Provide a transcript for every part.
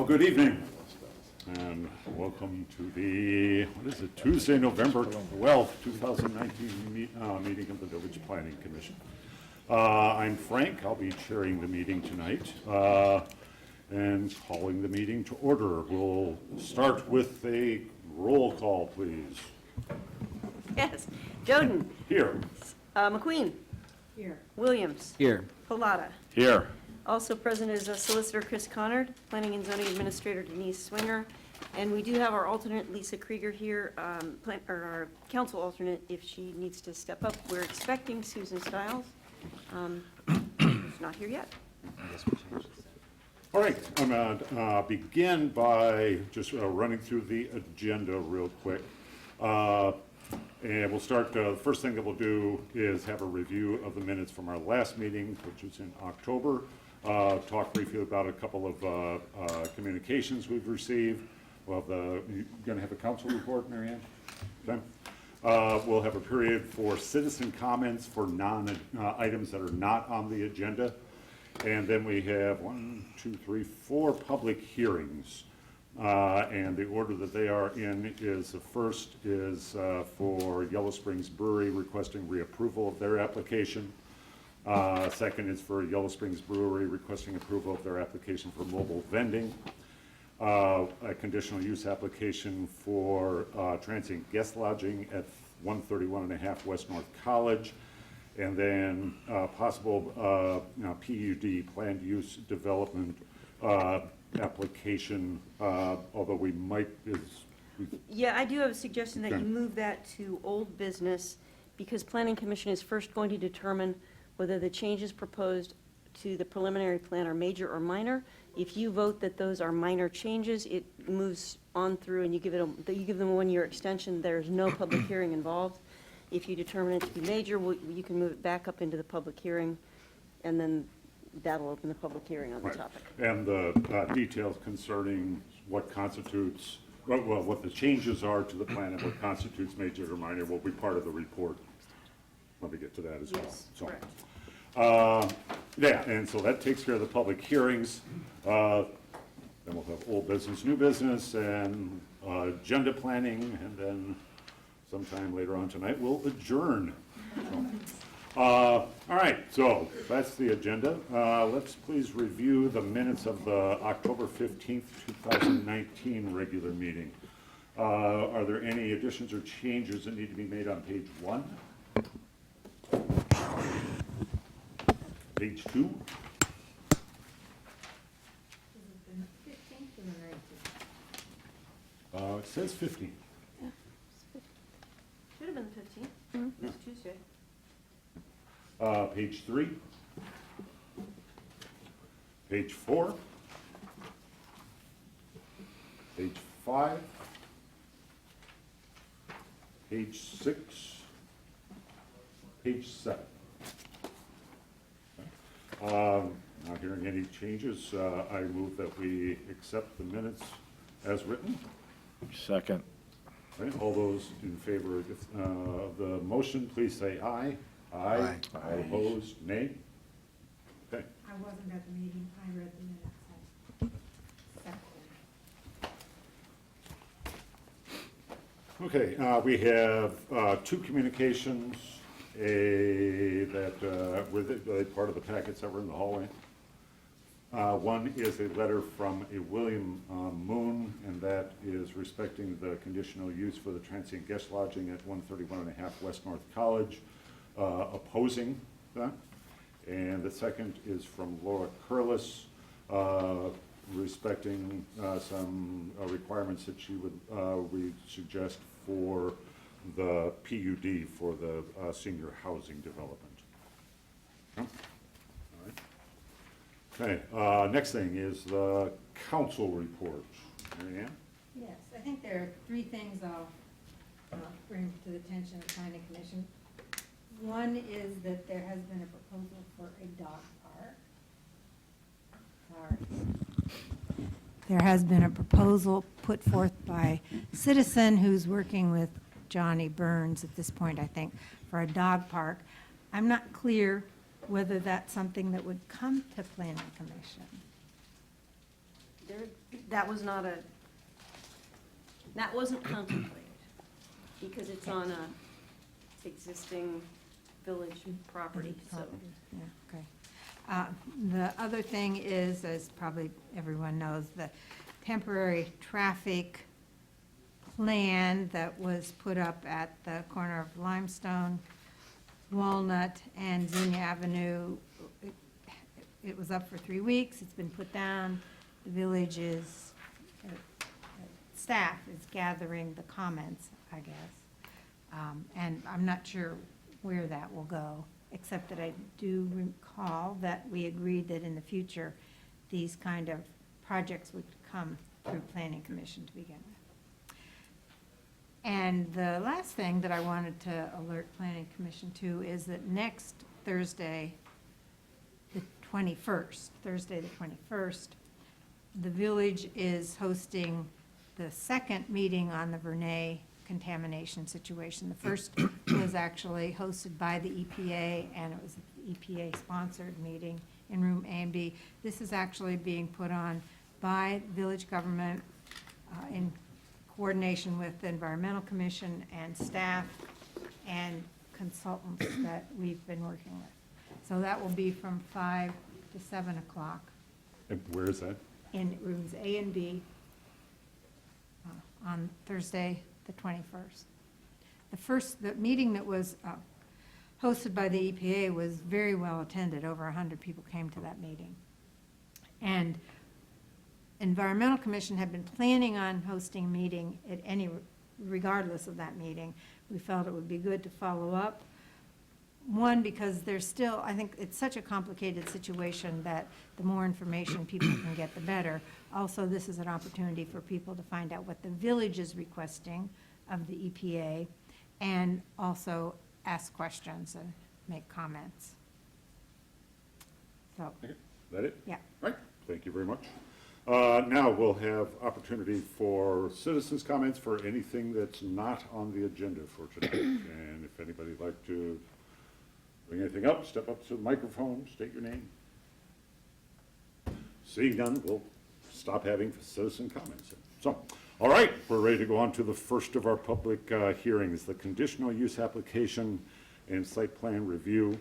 Good evening, and welcome to the, Tuesday, November 12th, 2019 meeting of the Village Planning Commission. I'm Frank. I'll be chairing the meeting tonight and calling the meeting to order. We'll start with a roll call, please. Yes. Joden. Here. McQueen. Here. Williams. Here. Pilata. Here. Also present is Solicitor Chris Connard, Planning and Zoning Administrator Denise Swinger, and we do have our alternate Lisa Krieger here, our council alternate if she needs to step up. We're expecting Susan Stiles, who's not here yet. All right, I'm going to begin by just running through the agenda real quick. And we'll start, the first thing that we'll do is have a review of the minutes from our last meeting, which was in October. Talk briefly about a couple of communications we've received. You're going to have a council report, Mary Ann? Okay. We'll have a period for citizen comments for items that are not on the agenda. And then we have 4 public hearings. And the order that they are in is, the first is for Yellow Springs Brewery requesting reapproval of their application. Second is for Yellow Springs Brewery requesting approval of their application for mobile vending. A conditional use application for transient guest lodging at 131.5 West North College. And then possible PUD, planned use development application, although we might, Yeah, I do have a suggestion that you move that to old business, because Planning Commission is first going to determine whether the changes proposed to the preliminary plan are major or minor. If you vote that those are minor changes, it moves on through and you give them a 1-year extension. There's no public hearing involved. If you determine it to be major, you can move it back up into the public hearing, and then that'll open the public hearing on the topic. And the details concerning what constitutes, well, what the changes are to the plan and what constitutes major or minor will be part of the report. Let me get to that as well. Yes, So, correct. yeah, and so that takes care of the public hearings. Then we'll have old business, new business, and agenda planning, and then sometime later on tonight we'll adjourn. So, all right, so that's the agenda. Let's please review the minutes of the October 15th, 2019 regular meeting. Are there any additions or changes that need to be made on page 1? Page 2? Is it the 15th or the 19th? It says 15. Should have been the 15th. It's Tuesday. Page 3? Page 4? Page 5? Page 6? Page 7? Not hearing any changes, I move that we accept the minutes as written. Second. Right, all those in favor of the motion, please say aye. Aye. All opposed, nay? Okay. I wasn't at the meeting, I read the minutes. Okay, we have 2 communications that were part of the packets that were in the hallway. One is a letter from a William Moon, and that is respecting the conditional use for the transient guest lodging at 131.5 West North College, opposing that. And the second is from Laura Curlis, respecting some requirements that she would suggest for the PUD for the senior housing development. Okay, next thing is the council report. Mary Ann? Yes, I think there are 3 things I'll bring to the attention of the Planning Commission. One is that there has been a proposal for a dog park. Sorry. There has been a proposal put forth by a citizen who's working with Johnny Burns at this point, I think, for a dog park. I'm not clear whether that's something that would come to Planning Commission. that was not that wasn't contemplated, because it's on a existing village property, so. Yeah, okay. The other thing is, as probably everyone knows, the temporary traffic plan that was put up at the corner of Limestone, Walnut, and Xenia Avenue. It was up for 3 weeks. It's been put down. The village is, staff is gathering the comments, I guess. And I'm not sure where that will go, except that I do recall that we agreed that in the future, these kind of projects would come through Planning Commission to begin with. And the last thing that I wanted to alert Planning Commission to is that next Thursday, the 21st, Thursday the 21st, the village is hosting the second meeting on the Vernay contamination situation. The first was actually hosted by the EPA, and it was an EPA-sponsored meeting in room A and B. This is actually being put on by village government in coordination with the Environmental Commission and staff and consultants that we've been working with. So that will be from 5 to 7 o'clock And where is that? in rooms A and B on Thursday, the 21st. The meeting that was hosted by the EPA was very well attended. Over 100 people came to that meeting. And Environmental Commission had been planning on hosting a meeting regardless of that meeting. We felt it would be good to follow up. One, because there's still, I think it's such a complicated situation that the more information people can get, the better. Also, this is an opportunity for people to find out what the village is requesting of the EPA, and also ask questions and make comments. So, Okay, is that it? yeah. Right, thank you very much. Now we'll have opportunity for citizens' comments for anything that's not on the agenda for tonight. And if anybody'd like to bring anything up, step up to the microphone, state your name. Seeing none, we'll stop having citizen comments. So, all right, we're ready to go on to the first of our public hearings, the conditional use application and site plan review.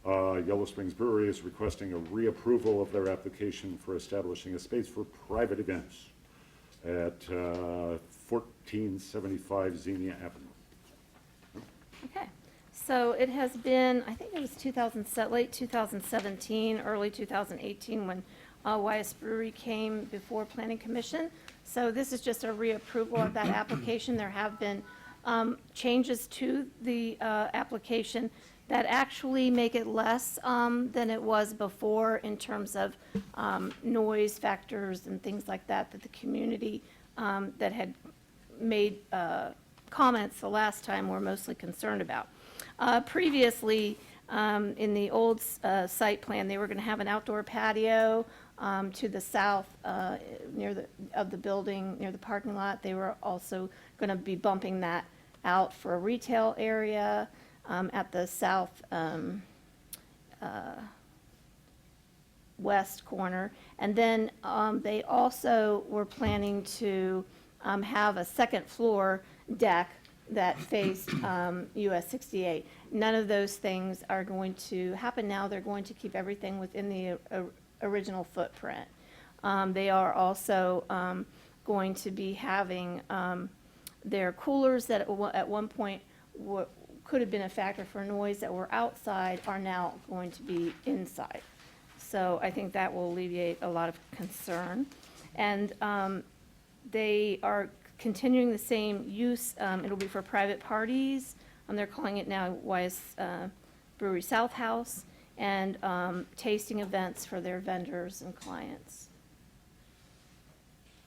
Yellow Springs Brewery is requesting a reapproval of their application for establishing a space for private events at 1475 Xenia Avenue. Okay, so it has been, I think it was late 2017, early 2018, when YS Brewery came before Planning Commission. So this is just a reapproval of that application. There have been changes to the application that actually make it less than it was before in terms of noise factors and things like that, that the community that had made comments the last time were mostly concerned about. Previously, in the old site plan, they were going to have an outdoor patio to the south of the building, near the parking lot. They were also going to be bumping that out for a retail area at the south west corner. And then they also were planning to have a second floor deck that faced US 68. None of those things are going to happen now. They're going to keep everything within the original footprint. They are also going to be having their coolers that at one point could have been a factor for noise that were outside are now going to be inside. So I think that will alleviate a lot of concern. And they are continuing the same use. It'll be for private parties. They're calling it now YS Brewery South House, and tasting events for their vendors and clients.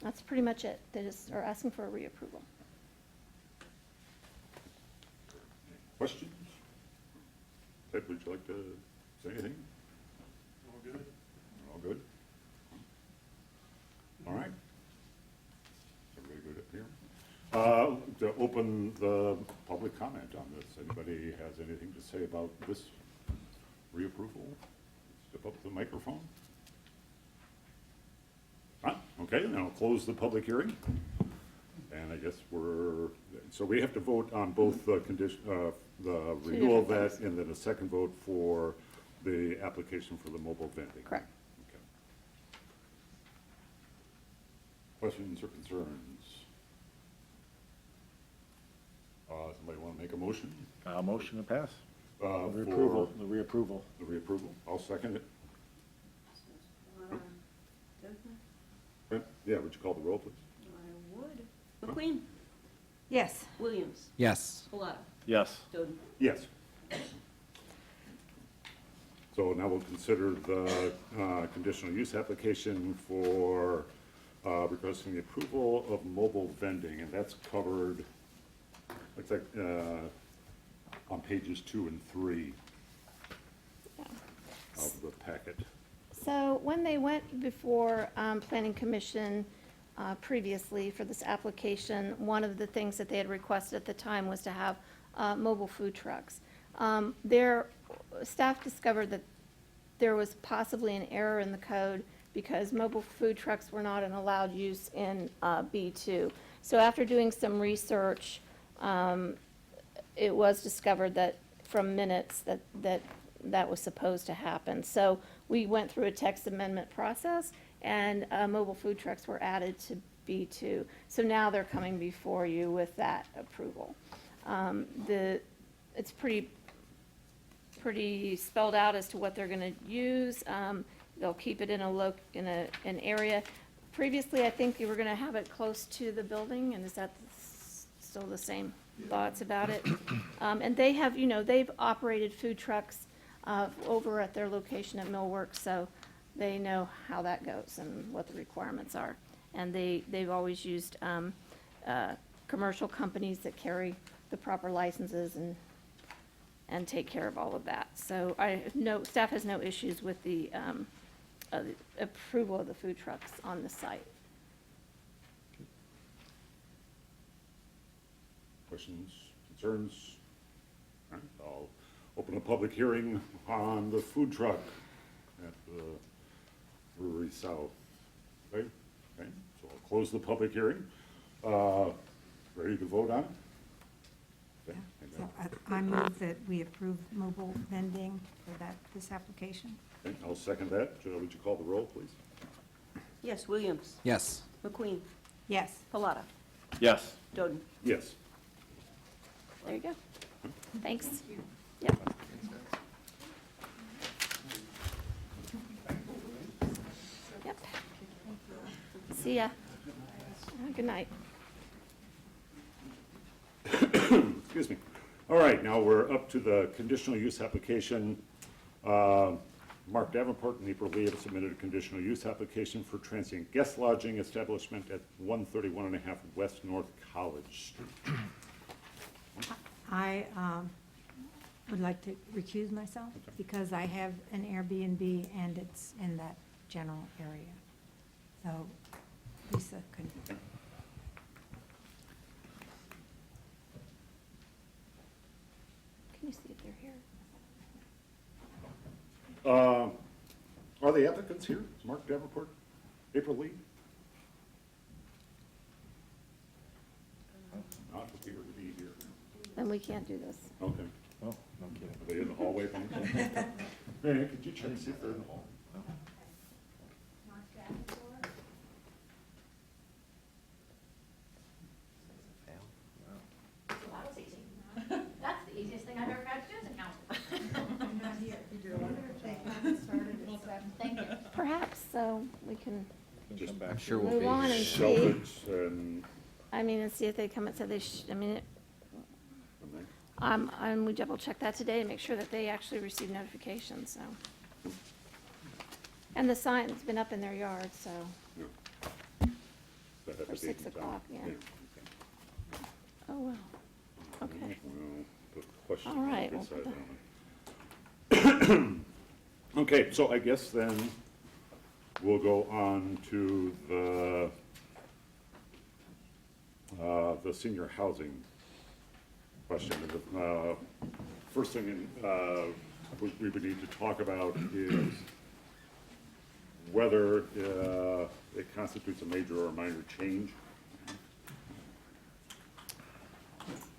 That's pretty much it. They just are asking for a reapproval. Questions? Ted, would you like to say anything? All good. All good? All right. Is everybody good up here? To open the public comment on this, anybody has anything to say about this reapproval? Step up to the microphone. Huh? Okay, then I'll close the public hearing. And I guess so we have to vote on both the the renewal of different that and then a second vote for the application for the mobile vending. Correct. Okay. Questions or concerns? Somebody want to make a motion? Motion to pass. For Reapproval, the reapproval. the reapproval? I'll second it. Yeah, would you call the roll, please? I would. McQueen? Yes. Williams? Yes. Pilata? Yes. Doden? Yes. So now we'll consider the conditional use application for requesting the approval of mobile vending, and that's covered, looks like, on pages 2 and 3 Yeah. of the packet. So when they went before Planning Commission previously for this application, one of the things that they had requested at the time was to have mobile food trucks. Their staff discovered that there was possibly an error in the code because mobile food trucks were not an allowed use in B2. So after doing some research, it was discovered that from minutes that was supposed to happen. So we went through a text amendment process, and mobile food trucks were added to B2. So now they're coming before you with that approval. It's pretty spelled out as to what they're gonna use. They'll keep it in an area. Previously, I think you were gonna have it close to the building, and is that still the same thoughts about it? And they have, they've operated food trucks over at their location at Millworks, so they know how that goes and what the requirements are. And they've always used commercial companies that carry the proper licenses and take care of all of that. So staff has no issues with the approval of the food trucks on the site. Questions, concerns? All right, I'll open a public hearing on the food truck at the Brewery South. Okay, so I'll close the public hearing. Ready to vote on it? Okay, So I move that we approve mobile vending for this application. okay, I'll second that. Joe, would you call the roll, please? Yes, Williams? Yes. McQueen? Yes. Pilata? Yes. Doden? Yes. There you go. Thanks. Yep. Yep. See ya. Good night. Excuse me. All right, now we're up to the conditional use application. Mark Davenport and April Lee have submitted a conditional use application for transient guest lodging establishment at 131.5 West North College Street. I would like to recuse myself because I have an Airbnb and it's in that general area. So Lisa could. Can you see if they're here? Are the applicants here? Is Mark Davenport, April Lee? Not appear to be here. Then we can't do this. Okay. Oh, no kidding. Are they in the hallway? Hey, could you check and see if they're in the hall? That was easy. That's the easiest thing I've ever had to do as a council. Thank you. Perhaps, so we can Just I'm back. sure we'll move be. on and see. Selfridge and, And see if they come and say we double check that today to make sure that they actually receive notification, so. And the sign's been up in their yard, so, that had For the date 6 and time. o'clock, yeah. Okay. oh, well, okay. Well, the question All right, will be we'll put decided on it. Okay, so I guess then we'll go on to the senior housing question. And the first thing we would need to talk about is whether it constitutes a major or a minor change,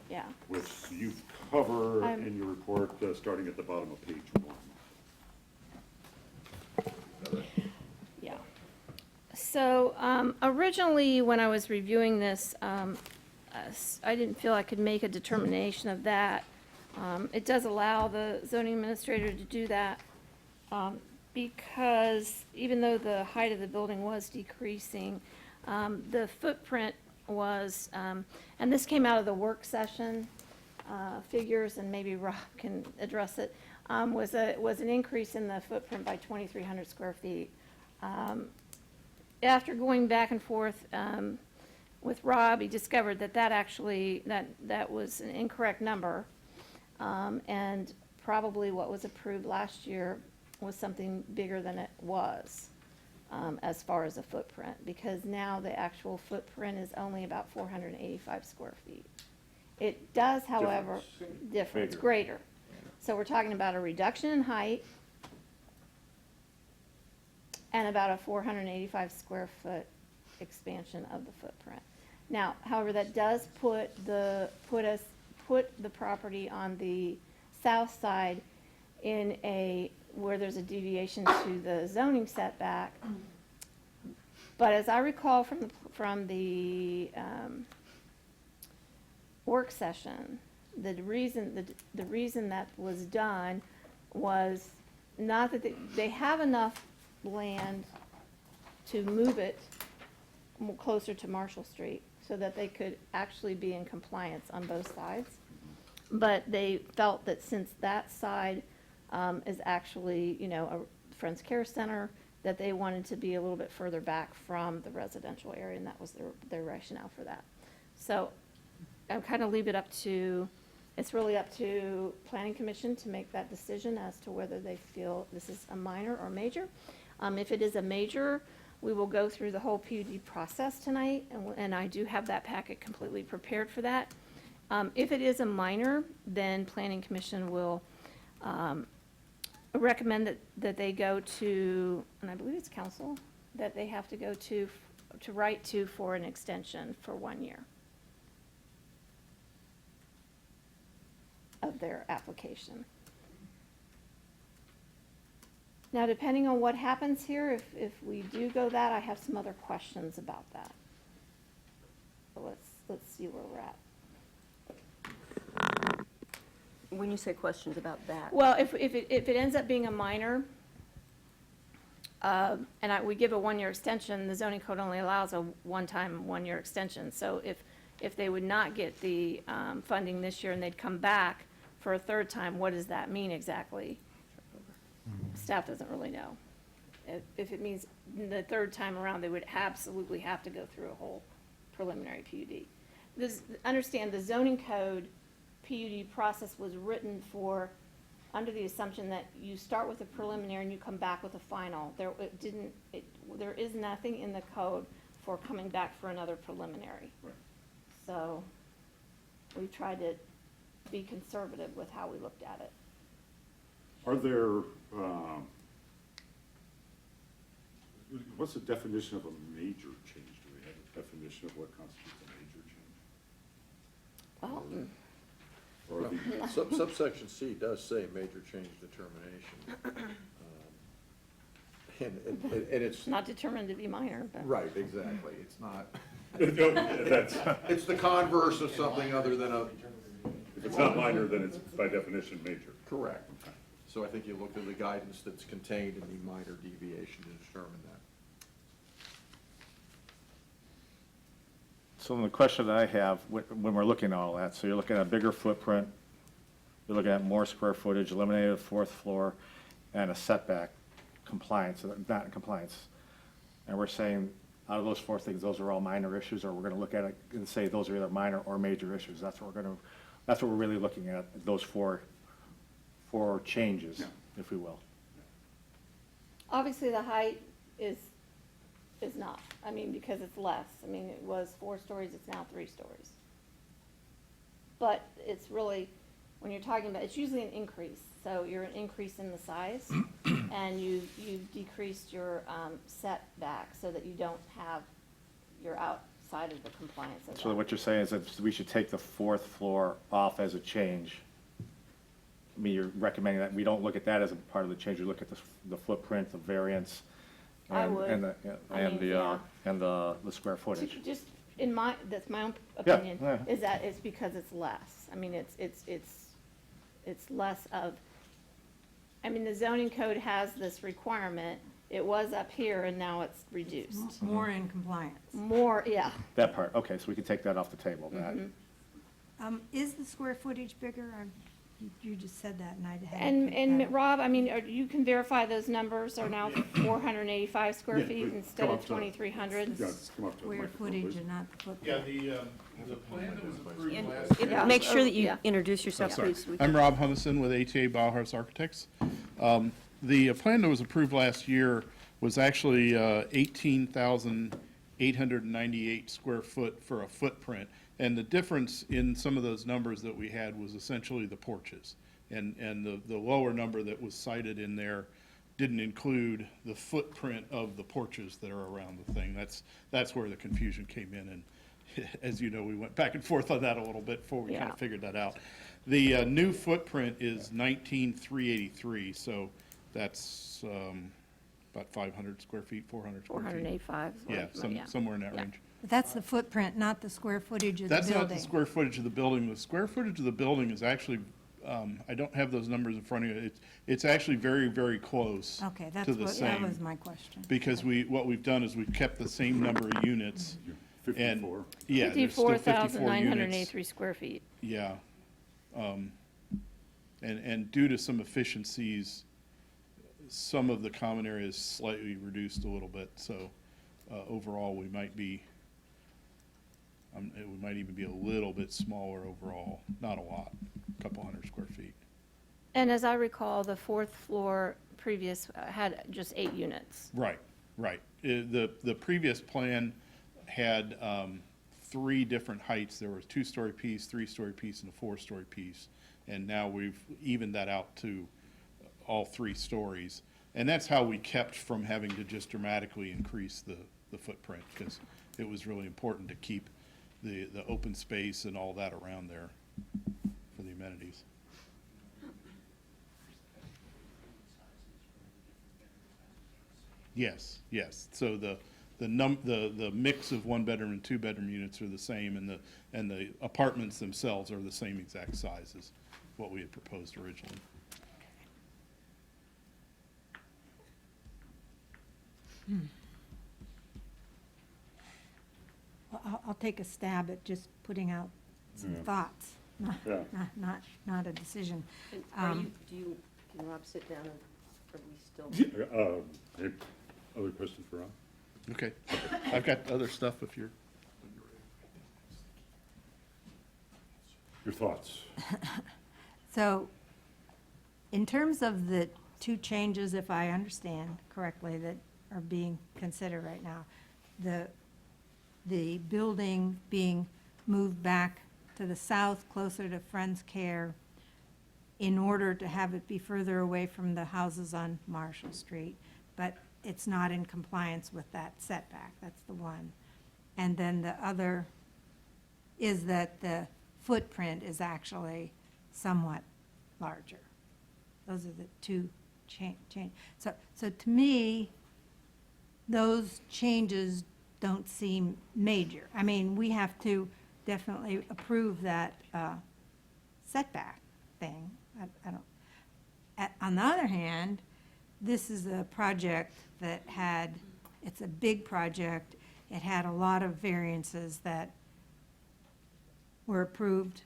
Yeah. which you cover I'm- in your report, starting at the bottom of page 1. Yeah. So originally, when I was reviewing this, I didn't feel I could make a determination of that. It does allow the zoning administrator to do that because even though the height of the building was decreasing, the footprint was, and this came out of the work session figures, and maybe Rob can address it, was an increase in the footprint by 2,300 square feet. After going back and forth with Rob, he discovered that actually, that was an incorrect number. And probably what was approved last year was something bigger than it was, as far as a footprint, because now the actual footprint is only about 485 square feet. It does, however, difference, Bigger. greater. So we're talking about a reduction in height and about a 485 square foot expansion of the footprint. Now, however, that does put the property on the south side in where there's a deviation to the zoning setback. But as I recall from the work session, the reason that was done was not that they have enough land to move it closer to Marshall Street so that they could actually be in compliance on both sides. But they felt that since that side is actually, a Friends Care Center, that they wanted to be a little bit further back from the residential area, and that was their rationale for that. So I kind of leave it up to, it's really up to Planning Commission to make that decision as to whether they feel this is a minor or major. If it is a major, we will go through the whole PUD process tonight, and I do have that packet completely prepared for that. If it is a minor, then Planning Commission will recommend that they go to, and I believe it's council, that they have to go to write to for an extension for 1 year of their application. Now, depending on what happens here, if we do go that, I have some other questions about that. So let's see where we're at. When you say questions about that. Well, if it ends up being a minor, and we give a 1-year extension, the zoning code only allows a one-time 1-year extension. So if they would not get the funding this year and they'd come back for a third time, what does that mean exactly? Staff doesn't really know. If it means the third time around, they would absolutely have to go through a whole preliminary PUD. Understand, the zoning code PUD process was written under the assumption that you start with a preliminary and you come back with a final. There is nothing in the code for coming back for another preliminary. Right. So we tried to be conservative with how we looked at it. Are there, what's the definition of a major change? Do we have a definition of what constitutes a major change? Well, Or the, Subsection C does say major change determination. And it's, not determined to be minor, but. right, exactly, it's not, that's, it's the converse of something other than a, if it's not minor, then it's by definition major. correct. So I think you look at the guidance that's contained in the minor deviation to determine that. So the question that I have, when we're looking at all that, so you're looking at a bigger footprint, you're looking at more square footage, eliminated a fourth floor, and a setback compliance, not in compliance. And we're saying, out of those four things, those are all minor issues, or we're gonna look at it and say those are either minor or major issues. That's what we're really looking at, those four changes, Yeah. if we will. Obviously, the height is not, because it's less. It was 4 stories, it's now 3 stories. But it's really, when you're talking about, it's usually an increase. So you're an increase in the size, and you've decreased your setback so that you don't have, you're outside of the compliance of So that. what you're saying is that we should take the fourth floor off as a change. I mean, you're recommending that we don't look at that as a part of the change, we look at the footprint, the variance. I and- would. And the, I and mean, the, yeah. and the square footage. Just in my, that's my own Yeah, opinion, yeah. is that it's because it's less. I mean, it's less of, I mean, the zoning code has this requirement. It was up here and now it's reduced. More in compliance. More, yeah. That part, okay, so we can take that off the table, that. Is the square footage bigger? You just said that and I hadn't. And picked that up. Rob, I mean, you can verify those numbers are now 485 square Yeah, feet please, instead come of up to- 2,300. Yeah, just come up to the Square microphone, footage please. and not the footprint. Yeah, the plan that was approved last year. Yeah. Make sure that you Yeah. introduce yourself, Sorry. please. We I'm can- Rob Humison with ATA Bauhaus Architects. The plan that was approved last year was actually 18,898 square foot for a footprint. And the difference in some of those numbers that we had was essentially the porches. And the lower number that was cited in there didn't include the footprint of the porches that are around the thing. That's where the confusion came in. And as you know, we went back and forth on that a little bit before we kind Yeah. of figured that out. The new footprint is 19,383, so that's about 500 square feet, 400 square feet. 485. is what Yeah, I'm- somewhere in that Yeah. range. But that's the footprint, not the square footage of the That's building. not the square footage of the building. The square footage of the building is actually, I don't have those numbers in front of you. It's actually very, very close Okay, that's to the what, that same. was my question. Because what we've done is we've kept the same number of units. And 54. yeah, there's still 54 units. 54,983 square feet. Yeah. And due to some efficiencies, some of the common areas slightly reduced a little bit, so overall, we might be, it might even be a little bit smaller overall, not a lot, a couple hundred square feet. And as I recall, the fourth floor previous had just 8 units. Right, right. The previous plan had 3 different heights. There was a 2-story piece, 3-story piece, and a 4-story piece. And now we've evened that out to all 3 stories. And that's how we kept from having to just dramatically increase the footprint, because it was really important to keep the open space and all that around there for the amenities. Yes, yes. So the mix of 1-bedroom and 2-bedroom units are the same, and the apartments themselves are the same exact size as what we had proposed originally. Well, I'll take a stab at just putting out some Yeah. thoughts, Yeah. not a decision. And can Rob sit down and, or we still? Hey, other questions for Rob? Okay. I've got other stuff if you're. Your thoughts? So, in terms of the 2 changes, if I understand correctly, that are being considered right now, the building being moved back to the south, closer to Friends Care, in order to have it be further away from the houses on Marshall Street, but it's not in compliance with that setback, that's the one. And then the other is that the footprint is actually somewhat larger. Those are the 2 change. So to me, those changes don't seem major. I mean, we have to definitely approve that setback thing. I don't, on the other hand, this is a project that it's a big project. It had a lot of variances that were approved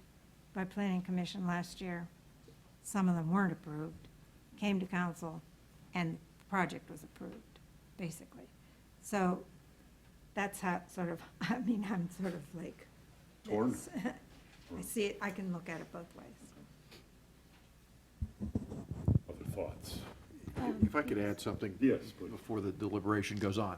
by Planning Commission last year. Some of them weren't approved, came to council, and the project was approved, basically. So that's how, sort of, I mean, I'm sort of like Torn? this. I see it, I can look at it both ways. Other thoughts? If I could add something? Yes, please. Before the deliberation goes on.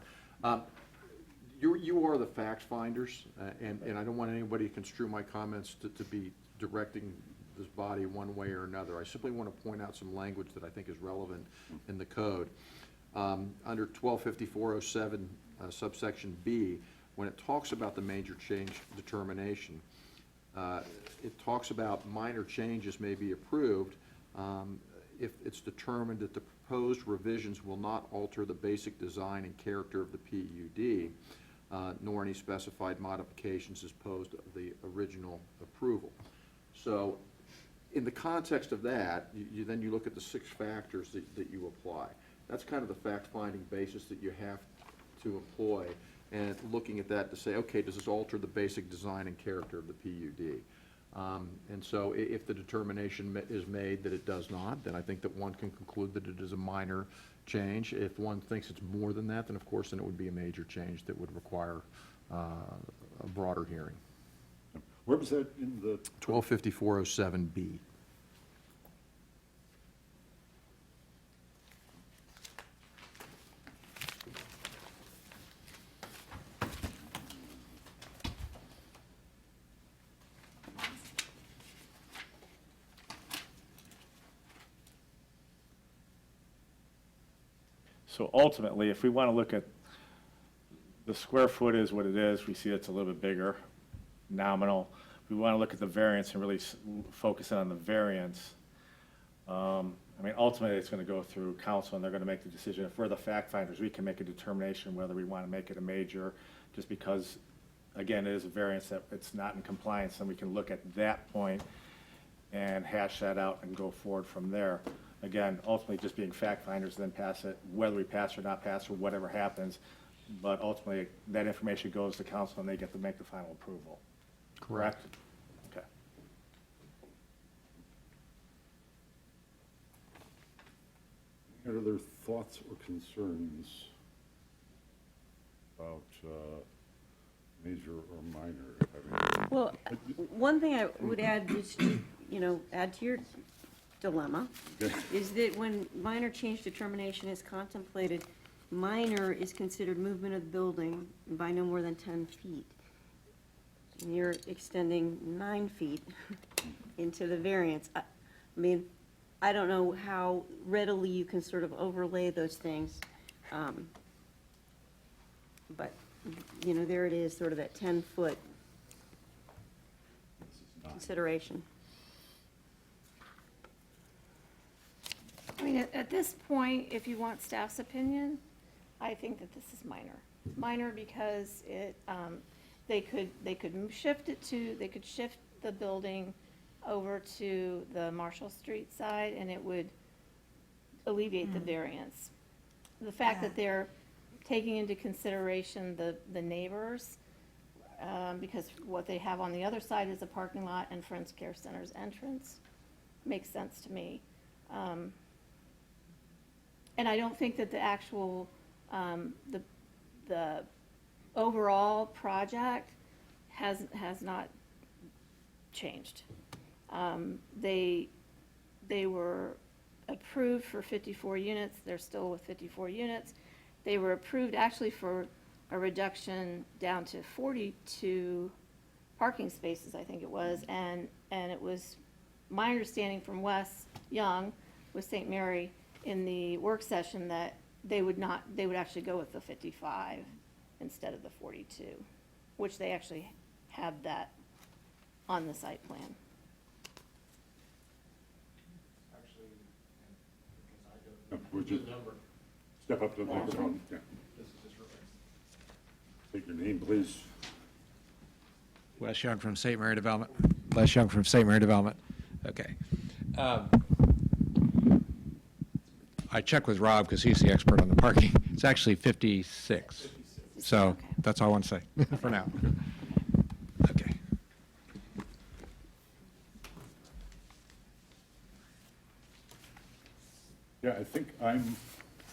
You are the fact finders, and I don't want anybody to construe my comments to be directing this body one way or another. I simply want to point out some language that I think is relevant in the code. Under 125407 subsection B, when it talks about the major change determination, it talks about minor changes may be approved if it's determined that the proposed revisions will not alter the basic design and character of the PUD, nor any specified modifications as opposed to the original approval. So in the context of that, then you look at the 6 factors that you apply. That's kind of the fact-finding basis that you have to employ, and looking at that to say, okay, does this alter the basic design and character of the PUD? And so if the determination is made that it does not, then I think that one can conclude that it is a minor change. If one thinks it's more than that, then of course, then it would be a major change that would require a broader hearing. Where was that in the? 125407B. So ultimately, if we want to look at the square foot is what it is, we see it's a little bit bigger, nominal. We want to look at the variance and really focus in on the variance. I mean, ultimately, it's going to go through council, and they're going to make the decision. If we're the fact finders, we can make a determination whether we want to make it a major, just because, again, it is a variance that it's not in compliance, and we can look at that point and hash that out and go forward from there. Again, ultimately, just being fact finders, then pass it, whether we pass or not pass, or whatever happens. But ultimately, that information goes to council, and they get to make the final approval. Correct? Okay. Any other thoughts or concerns about major or minor? Well, one thing I would add, just to, add to your dilemma, Okay. is that when minor change determination is contemplated, minor is considered movement of the building by no more than 10 feet. And you're extending 9 feet into the variance. I mean, I don't know how readily you can sort of overlay those things. But, there it is, sort of that 10-foot consideration. I mean, at this point, if you want staff's opinion, I think that this is minor. Minor because they could shift the building over to the Marshall Street side, and it would alleviate the variance. The fact that they're taking into consideration the neighbors, because what they have on the other side is a parking lot and Friends Care Center's entrance, makes sense to me. And I don't think that the actual, the overall project has not changed. They were approved for 54 units, they're still with 54 units. They were approved actually for a reduction down to 42 parking spaces, I think it was, and it was my understanding from Wes Young with St. Mary in the work session that they would actually go with the 55 instead of the 42, which they actually have that on the site plan. Would you step up to the microphone? Yeah. State your name, please. Wes Young from St. Mary Development. Les Young from St. Mary Development. Okay. I checked with Rob because he's the expert on the parking. It's actually 56. So that's all I want to say for now. Okay. Yeah, I think I'm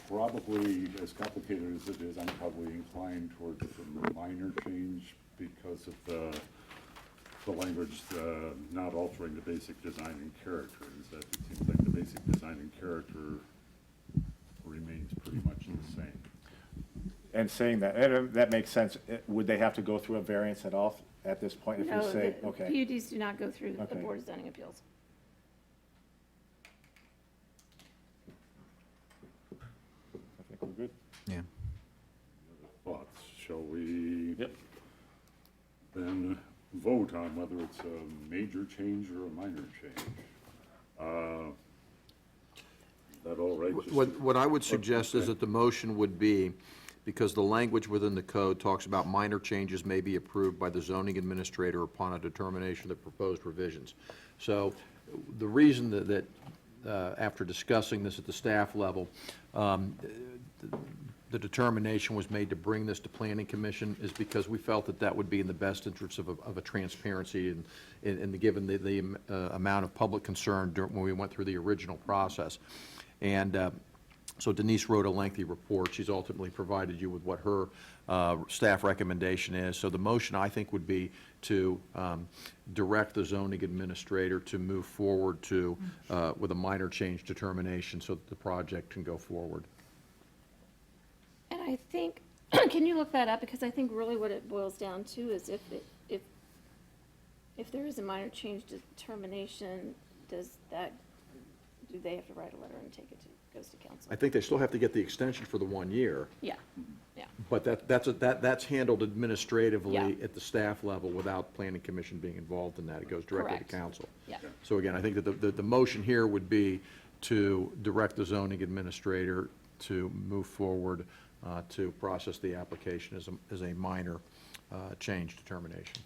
probably, as complicated as it is, I'm probably inclined towards a minor change because of the language not altering the basic design and character. Is that it seems like the basic design and character remains pretty much the same. And saying that, and that makes sense. Would they have to go through a variance at all at this point if we No, say, the okay? PUDs do not go through the Okay. Board of Zoning Appeals. shall we Yep. then vote on whether it's a major change or a minor change? Is that all right? Just- What I would suggest is that the motion would be, because the language within the code talks about minor changes may be approved by the zoning administrator upon a determination of the proposed revisions. So the reason that after discussing this at the staff level, the determination was made to bring this to planning commission is because we felt that that would be in the best interest of a transparency and given the amount of public concern when we went through the original process. And so Denise wrote a lengthy report. She's ultimately provided you with what her staff recommendation is. So the motion, I think, would be to direct the zoning administrator to move forward to, with a minor change determination so that the project can go forward. And I think, can you look that up? Because I think really what it boils down to is if there is a minor change determination, do they have to write a letter and take it goes to council? I think they still have to get the extension for the 1 year. Yeah, yeah. But that's handled administratively Yeah. at the staff level without planning commission being involved in that. It goes directly to Correct. council. Yeah. So again, I think that the motion here would be to direct the zoning administrator to move forward to process the application as a minor change determination.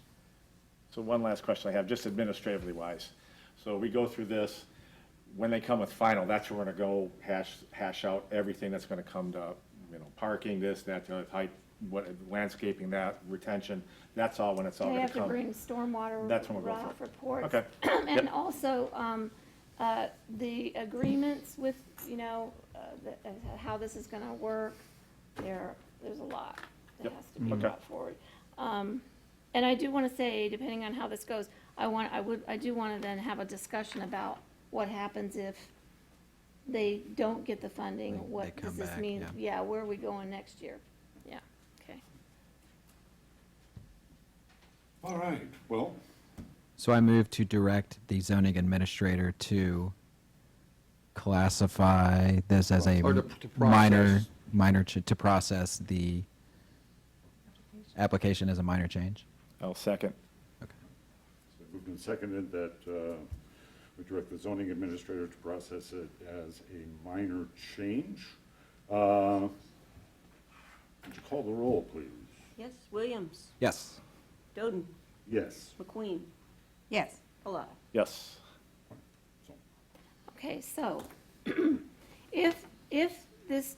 So one last question I have, just administratively wise. So we go through this, when they come with final, that's where we're gonna go hash out everything that's gonna come to, parking, this, that, the other height, what, landscaping, that, retention, that's all when it's all They gonna have to come. bring stormwater That's when we'll go runoff for it. reports. Okay. And Yep. also, the agreements with, how this is gonna work, there's a lot that Yep. has to be Okay. brought forward. And I do wanna say, depending on how this goes, I do wanna then have a discussion about what happens if they don't get the funding, what does this mean? Yeah, where are we going next year? Yeah, okay. All right, well, So I move to direct the zoning administrator to classify this as a Or to minor, process. to process the application as a minor change. I'll second. so moved and seconded that we direct the zoning administrator to process it as a minor change. Would you call the roll, please? Yes, Williams, Yes. Doden, Yes. McQueen, Yes. Halata. Yes. Okay, so if this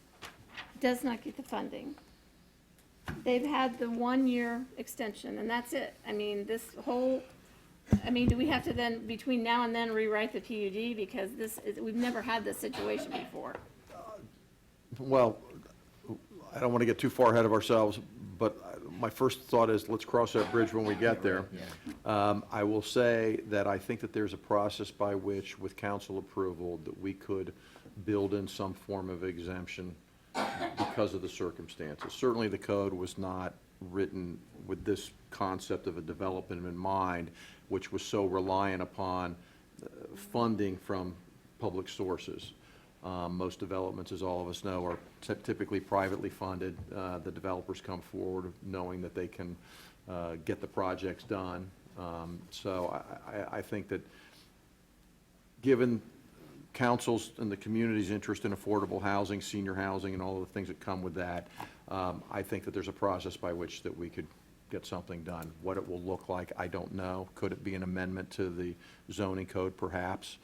does not get the funding, they've had the 1-year extension, and that's it. I mean, do we have to then, between now and then, rewrite the PUD? Because we've never had this situation before. Well, I don't want to get too far ahead of ourselves, but my first thought is, let's cross that bridge when we get there. I will say that I think that there's a process by which, with council approval, that we could build in some form of exemption because of the circumstances. Certainly, the code was not written with this concept of a development in mind, which was so reliant upon funding from public sources. Most developments, as all of us know, are typically privately funded. The developers come forward knowing that they can get the projects done. So I think that given council's and the community's interest in affordable housing, senior housing, and all of the things that come with that, I think that there's a process by which that we could get something done. What it will look like, I don't know. Could it be an amendment to the zoning code, perhaps?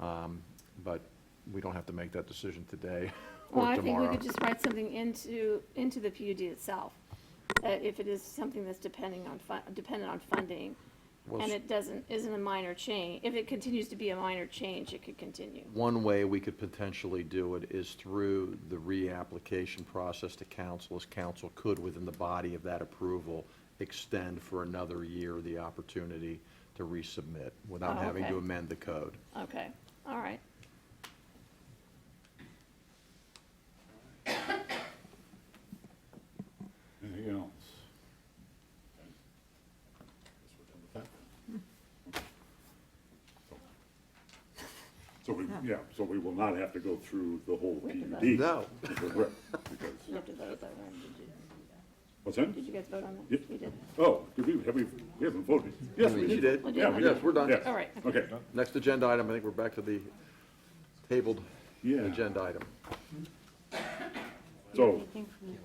But we don't have to make that decision today Well, or I think we tomorrow. could just write something into the PUD itself, that if it is something that's dependent on funding, Well, and s- it isn't a minor change, if it continues to be a minor change, it could continue. One way we could potentially do it is through the reapplication process to council, as council could, within the body of that approval, extend for another year the opportunity to resubmit without Oh, having to okay. amend the code. Okay, all right. Anything else? Okay. Guess we're done with that. So we will not have to go through the whole PUD. No. Correct, because- You have to vote, but we're gonna do that. What's that? Did you guys vote on that? Yeah. You did. Oh, we haven't voted. Yes, we You did. did. Oh, did Yeah, you? we Yes, did. we're done. Yes. All right. Okay, Next agenda item, I think we're back to the tabled yeah. agenda item. So, Anything from the-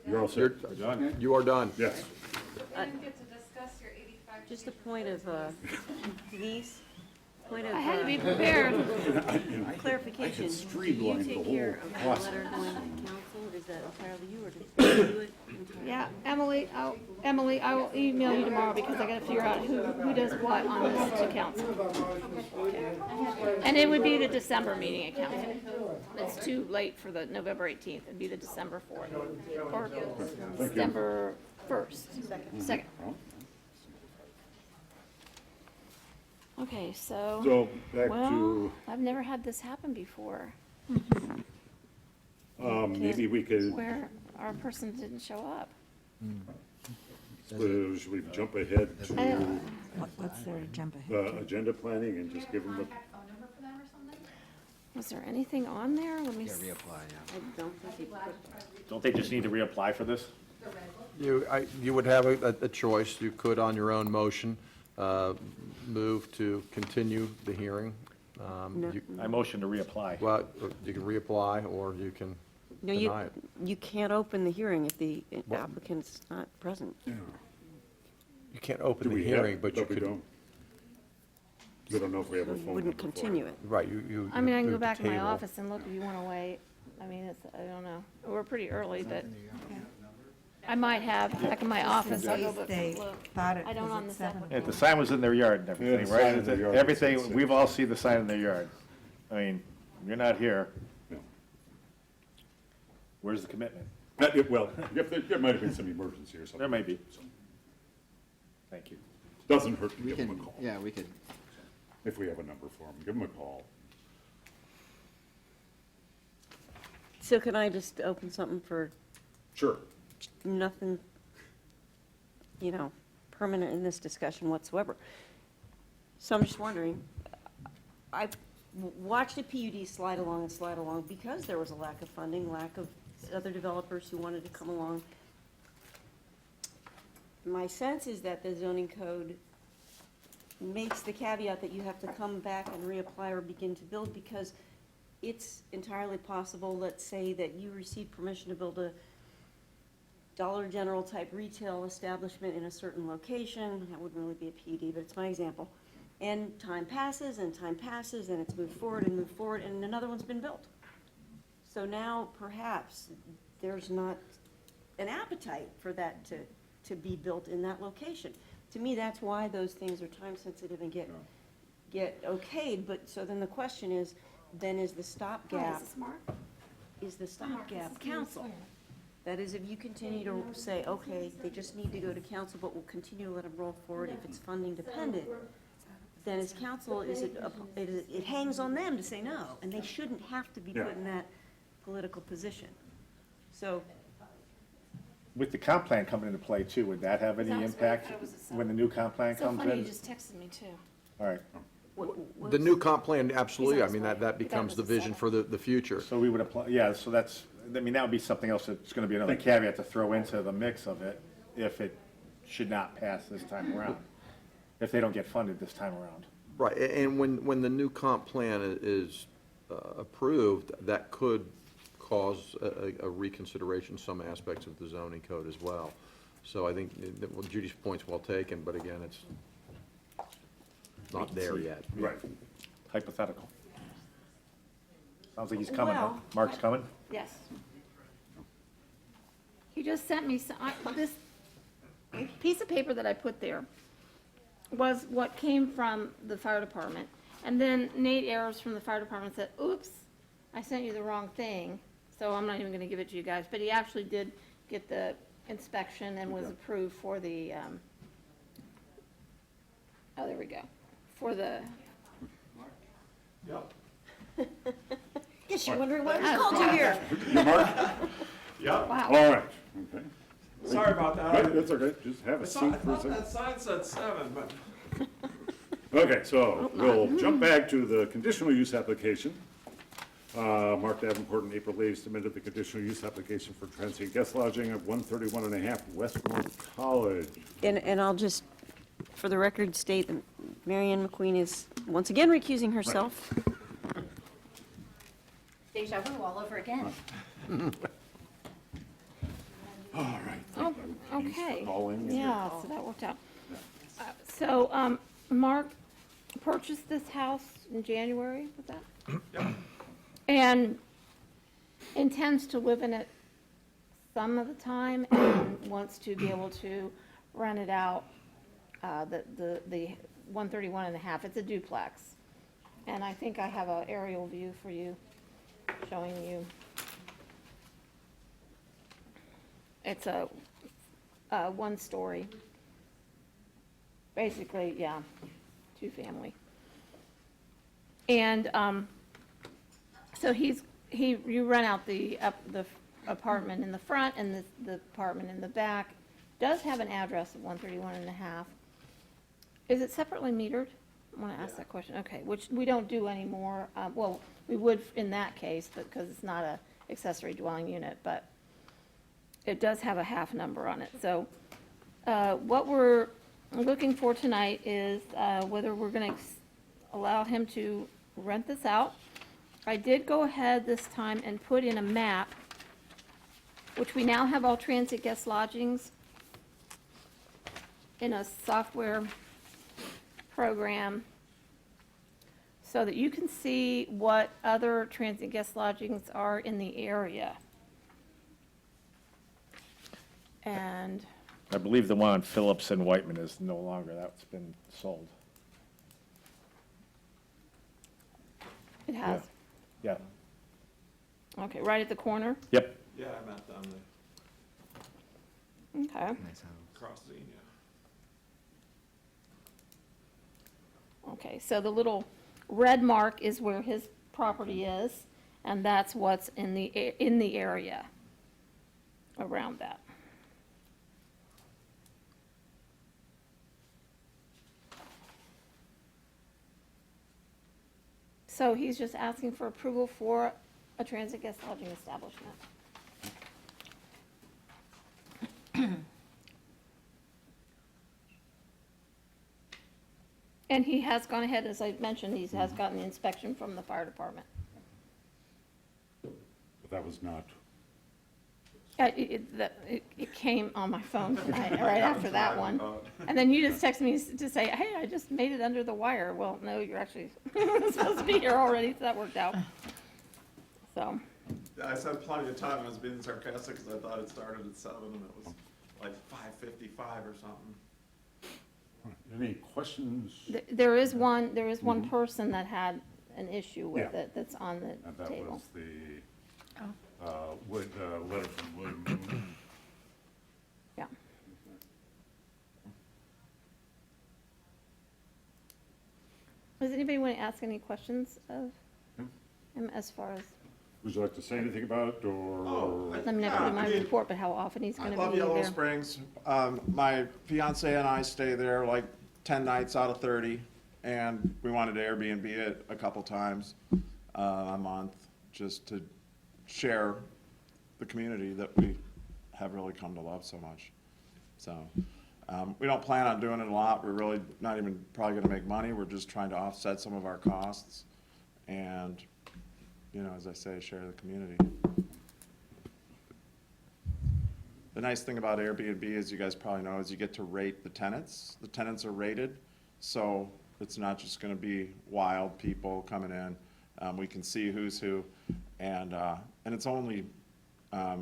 you're all You're set? Done? You are done. Yes. You didn't get to discuss your 85. Just a point of, Denise, point of I had to be prepared. clarification. Do streamline you the take whole care of the process. letter going to council? Is that entirely you, or does you do it? entirely? Yeah, Emily, I will email you tomorrow because I gotta figure out who does what on this to council. And it would be the December meeting at council. It's too late for the November 18th. It'd be the December 4th. Or December 1st. Second. Okay, so, So, back well, to, I've never had this happen before, maybe we could, where our person didn't show up. should we jump ahead to What's there to jump ahead? agenda planning and just give them the, Phone number for them or something? Was there anything on there? Let me see. I don't think you put Don't they just need to reapply for this? You would have a choice. You could, on your own motion, move to continue the hearing. No. I motion to reapply. Well, you can reapply, or you can No, deny it. you can't open the hearing if the applicant's not present. You can't open do the we have? hearing, but you we could. don't. We don't know if we have a You phone number wouldn't for it. continue it. Right, you. I mean, I can go move to back to my table. office and look if you want to wait. I mean, it's, I don't know. We're pretty early, but I might have, back in my office, I'll go They look. thought it I don't was on at this 7 application. If the sign was in their yard and Yeah, everything, the right? sign in their yard, Everything, that's it. we've all seen the sign in their yard. I mean, you're not here. No. Where's the commitment? Well, there might have been some emergency or something. There may be. Thank you. Doesn't hurt to We give them a can, call. yeah, we could, If we have a number for them, give them a call. So can I just open something for Sure. nothing, permanent in this discussion whatsoever? So I'm just wondering, I've watched a PUD slide along because there was a lack of funding, lack of other developers who wanted to come along. My sense is that the zoning code makes the caveat that you have to come back and reapply or begin to build, because it's entirely possible, let's say, that you received permission to build a Dollar General type retail establishment in a certain location. That wouldn't really be a PUD, but it's my example. And time passes, and it's moved forward, and another one's been built. So now perhaps there's not an appetite for that to be built in that location. To me, that's why those things are time sensitive and get okayed, but, so then the question is, then is the Oh, stopgap, is this Mark? is the stopgap council? That is, if you continue to say, okay, they just need to go to council, but we'll continue to let them roll forward if it's funding dependent, then as council, it hangs on them to say no, and they shouldn't have to be Yeah. put in that political position. So, With the comp plan coming into play too, would that have any Sounds good. impact That was a when the new comp plan So comes funny, you in? just texted me too. All right, The new comp plan, absolutely. I mean, He's on his way. that becomes the That was vision the for the future. so we would apply, yeah, so that's, I mean, that would be something else that's gonna be another caveat to throw into the mix of it if it should not pass this time around, if they don't get funded this time around. Right, and when the new comp plan is approved, that could cause a reconsideration, some aspects of the zoning code as well. So I think, well, Judy's point's well taken, but again, it's not there yet. Right. Hypothetical. Sounds like he's coming, huh? Well- Mark's coming? Yes. He just sent me this piece of paper that I put there was what came from the fire department. And then Nate Ayers from the fire department said, oops, I sent you the wrong thing, so I'm not even gonna give it to you guys. But he actually did get the inspection and was approved for the, oh, there we go, for the, guess you're wondering why we called you here. wow. All right, okay. Sorry about Right, that. that's okay, just have I a saw- seat I for a thought second. that sign said 7, but Okay, so we'll jump back to the conditional use application Mark Davenport and April Lee submitted the conditional use application for transient guest lodging at 131.5 West North College. And I'll just, for the record, state that Mary Ann McQueen is once again recusing herself. Deja vu all over again. All right. Oh, Thank you. okay. He's calling. Yeah, so that worked out. So, Mark purchased this house in January, was that? And intends to live in it some of the time and wants to be able to rent it out, the 131.5. It's a duplex. And I think I have an aerial view for you, showing you. It's a one-story. Basically, yeah, two-family. And so you rent out the apartment in the front and the apartment in the back. Does have an address of 131.5. Is it separately metered? I want to ask that question. Okay, which we don't do anymore. Well, we would in that case, but because it's not a accessory dwelling unit, but it does have a half number on it. So what we're looking for tonight is whether we're going to allow him to rent this out. I did go ahead this time and put in a map, which we now have all transit guest lodgings in a software program so that you can see what other transit guest lodgings are in the area. And I believe the one on Phillips and Whiteman is no longer, that's been sold. it has, Yeah, okay, right at the corner? yep. Yeah, I met them Okay, across the, okay, so the little red mark is where his property is, and that's what's in the area around that. So he's just asking for approval for a transit guest lodging establishment. And he has gone ahead, as I mentioned, he has gotten the inspection from the fire department. But that was not, It came on my phone tonight, right after that one. And then you just texted me to say, hey, I just made it under the wire. Well, no, you're actually supposed to be here already, so that worked out. So, I said plenty of time, I was being sarcastic because I thought it started at 7 and it was like 5:55 or something. any questions? there is one person that had an issue with Yeah. it that's on the And that table. was the letter from William Moon. Yeah. Does anybody want to ask any questions of him as far as, Would you like to say anything about it, or? Oh, let me not put in my report, but how often he's I going to love be Yellow there? Springs. My fiance and I stay there like 10 nights out of 30, and we wanted to Airbnb it a couple times a month, just to share the community that we have really come to love so much. So, we don't plan on doing it a lot. We're really not even probably gonna make money. We're just trying to offset some of our costs and, you know, as I say, share the community. The nice thing about Airbnb, as you guys probably know, is you get to rate the tenants. The tenants are rated, so it's not just gonna be wild people coming in. We can see who's who, and it's only,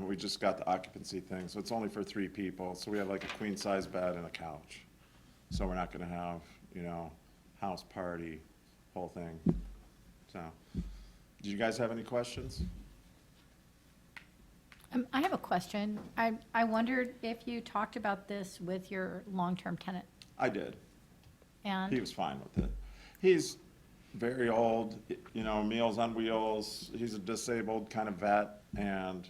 we just got the occupancy thing, so it's only for 3 people. So we have like a queen-size bed and a couch. So we're not gonna have, you know, house party, whole thing. So, do you guys have any questions? I have a question. I wondered if you talked about this with your long-term tenant, I did. He and, was fine with it. He's very old, you know, Meals on Wheels. He's a disabled kind of vet, and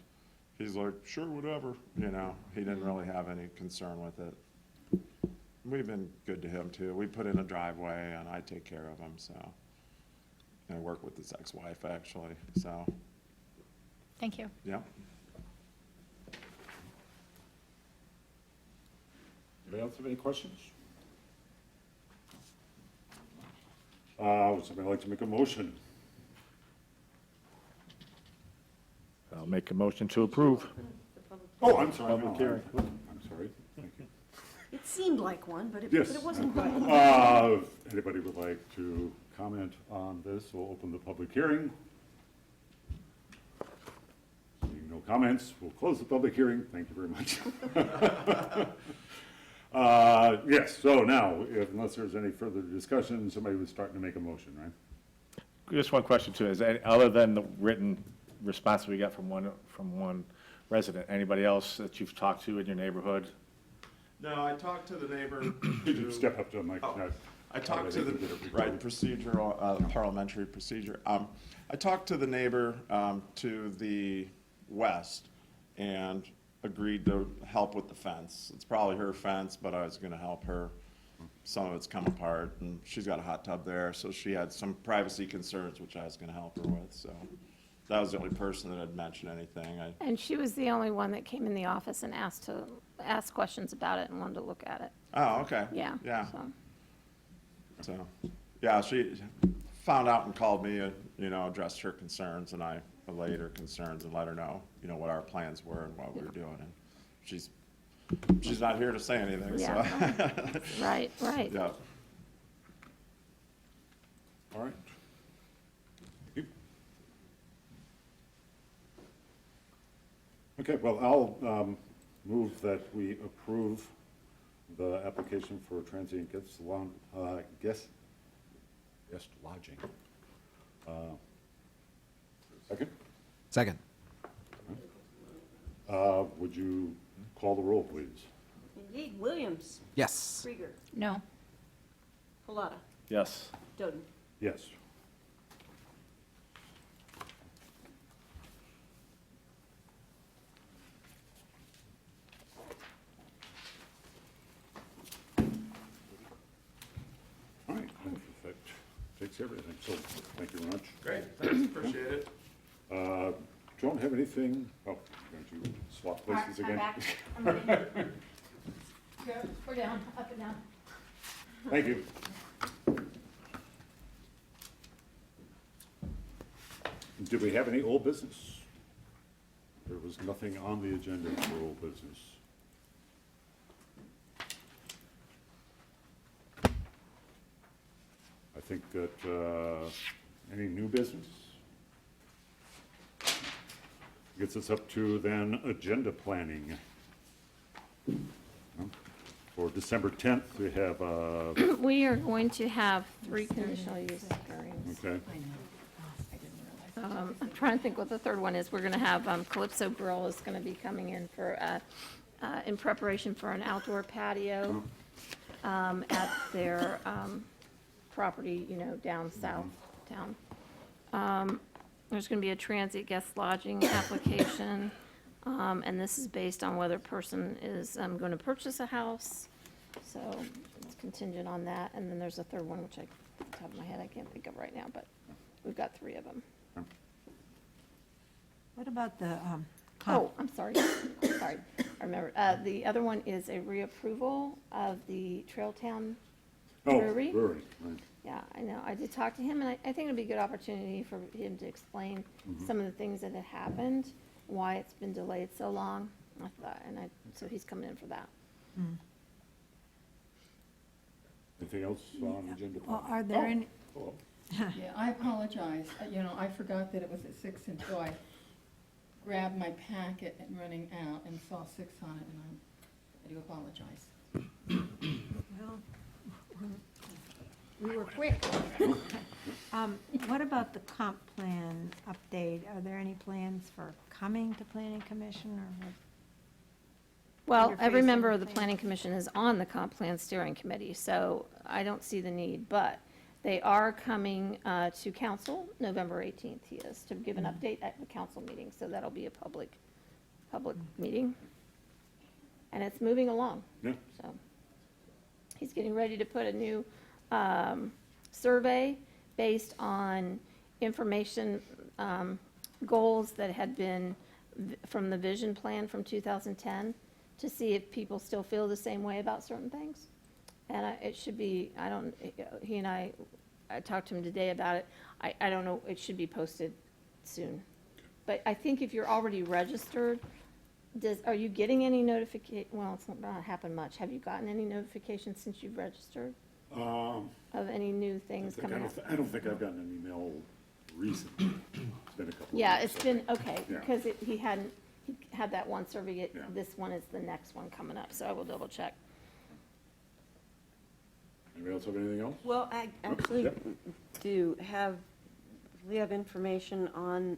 he's like, sure, whatever, you know. He didn't really have any concern with it. We've been good to him, too. We put in a driveway, and I take care of him, so. I work with his ex-wife, actually, so, Thank you. yeah. Anybody else have any questions? Would somebody like to make a motion? I'll make a motion to approve. Oh, I'm sorry. Public hearing. I'm sorry. Thank you. It seemed like one, but Yes. it wasn't quite. If anybody would like to comment on this, we'll open the public hearing. Seeing no comments, we'll close the public hearing. Thank you very much. Yes, so now, unless there's any further discussion, somebody was starting to make a motion, right? Just one question too, is other than the written response we got from one resident, anybody else that you've talked to in your neighborhood? No, I talked to the neighbor. Could you step up to the mic? Oh, I talked to the, right, procedural, parliamentary procedure. I talked to the neighbor, to the west and agreed to help with the fence. It's probably her fence, but I was gonna help her. Some of it's come apart and she's got a hot tub there, so she had some privacy concerns, which I was gonna help her with, so. That was the only person that had mentioned anything. And she was the only one that came in the office and asked questions about it and wanted to look at it. Oh, okay. Yeah. Yeah. So, So, yeah, she found out and called me, addressed her concerns, and I relayed her concerns and let her know, what our plans were and what we were doing. And she's not here to say anything, so. Yeah. Right, right. Yeah. All right. Thank you. Okay, well, I'll move that we approve the application for transient guest lodging. Second? Second. Would you call the roll, please? Indeed, Williams, Yes. Krieger, No. Pallotta, Yes. Doden. Yes. All right, that takes everything, so thank you very much. Great, thanks, appreciate it. Don't have anything, oh, don't you swap places again? We're down, up and down. Thank you. Do we have any old business? There was nothing on the agenda for old business. I think that, any new business? Gets us up to then agenda planning. For December 10th, we have, We are going to have 3 conditional use hearings. okay, I'm trying to think what the third one is. We're going to have Calypso Grill is going to be coming in for, in preparation for an outdoor patio at their property, down south town. There's going to be a transient guest lodging application, and this is based on whether a person is going to purchase a house. So it's contingent on that. And then there's a third one, which off the top of my head, I can't think of right now, but we've got 3 of them. What about the Oh, comp? I'm sorry. Sorry, I remember. The other one is a reapproval of the Trailtown oh, Brewery? brewery, right. Yeah, I know. I did talk to him, and I think it'd be a good opportunity for him to explain some of the things that had happened, why it's been delayed so long. I thought, so he's coming in for that. Anything else on the agenda? Well, are there any, Hello. Yeah, I apologize. I forgot that it was at 6 until I grabbed my packet and running out and saw 6 on it, and I do apologize. well, we were quick. What about the comp plan update? Are there any plans for coming to planning commission or what? Well, You're every facing member the of the plan. planning commission is on the comp plan steering committee, so I don't see the need, but they are coming to council, November 18th he is, to give an update at the council meeting, so that'll be a public meeting. And it's moving along, Yeah, so. He's getting ready to put a new survey based on information, goals that had been from the vision plan from 2010 to see if people still feel the same way about certain things. And it should be, he and I talked to him today about it. I don't know, it should be posted soon. But I think if you're already registered, are you getting any well, it's not happened much. Have you gotten any notifications since you've registered of any new things coming up? I don't think I've gotten an email recently. It's been a couple of Yeah, weeks, it's so- been, okay, Yeah. because he had that one survey, Yeah. this one is the next one coming up, so I will double check. Anybody else have anything else? Well, I actually Yep. we have information on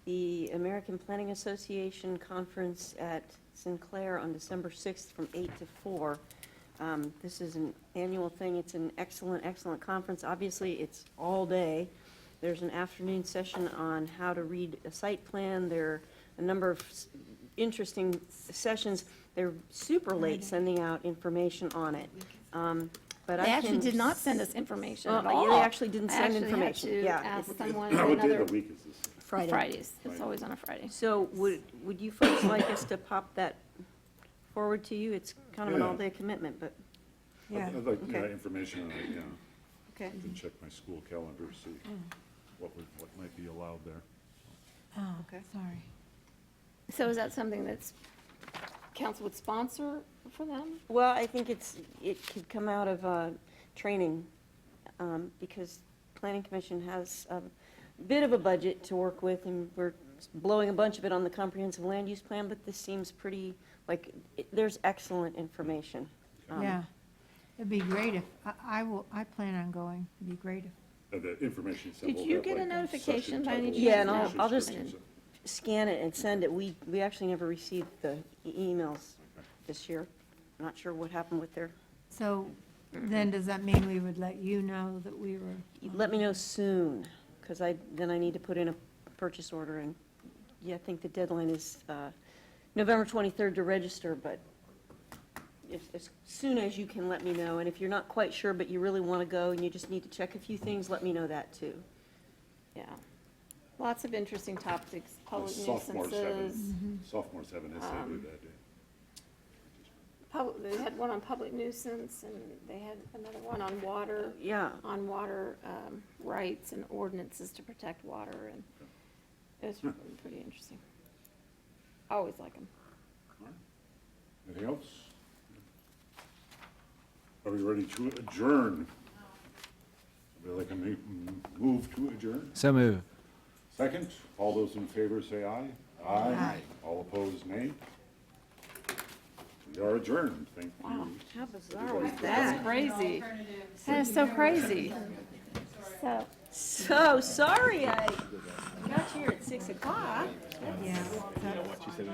the American Planning Association Conference at Sinclair on December 6th from 8 to 4. This is an annual thing. It's an excellent, excellent conference. Obviously, it's all day. There's an afternoon session on how to read a site plan. There are a number of interesting sessions. They're super late sending out information on it. But They I actually can did not send us information at Well, all. yeah, they actually didn't send information. I Yeah, actually had to ask someone What day another, of the week is this? Fridays, it's always on a Friday. So would you folks like us to pop that forward to you? It's kind of an Yeah. all-day commitment, but, Yeah. I'd like, yeah, Okay. information on it, yeah. okay. I can check my school calendar, see what might be allowed there. Oh, Okay. sorry. So is that something that's, council would sponsor for them? Well, I think it could come out of training, because Planning Commission has a bit of a budget to work with, and we're blowing a bunch of it on the comprehensive land use plan, but this seems pretty, like, there's excellent information. Yeah. It'd be great if, I plan on going. It'd be great if, The information set Did will you have, get a like, notification section by any titles, chance? Yeah, and section I'll just descriptions. scan it and send it. We actually never received the emails this year. Not sure what happened with their, so then does that mean we would let you know that we were? let me know soon, because then I need to put in a purchase order, and, yeah, I think the deadline is November 23rd to register, but as soon as you can, let me know. And if you're not quite sure, but you really want to go, and you just need to check a few things, let me know that, too. Yeah. Lots of interesting topics, public Sophomores have nuisances. Sophomores have an essay due that day. They had one on public nuisance, and they had another one on water. Yeah. On water rights and ordinances to protect water, and it was pretty interesting. I always like them. Anything else? Are we ready to adjourn? Somebody like a move to adjourn? So move. Second, all those in favor say aye. Aye. All opposed, nay. We are adjourned, thank you. How bizarre was That's that? crazy. That is so crazy. So, So sorry I got you here at 6 o'clock. Yeah. What you said,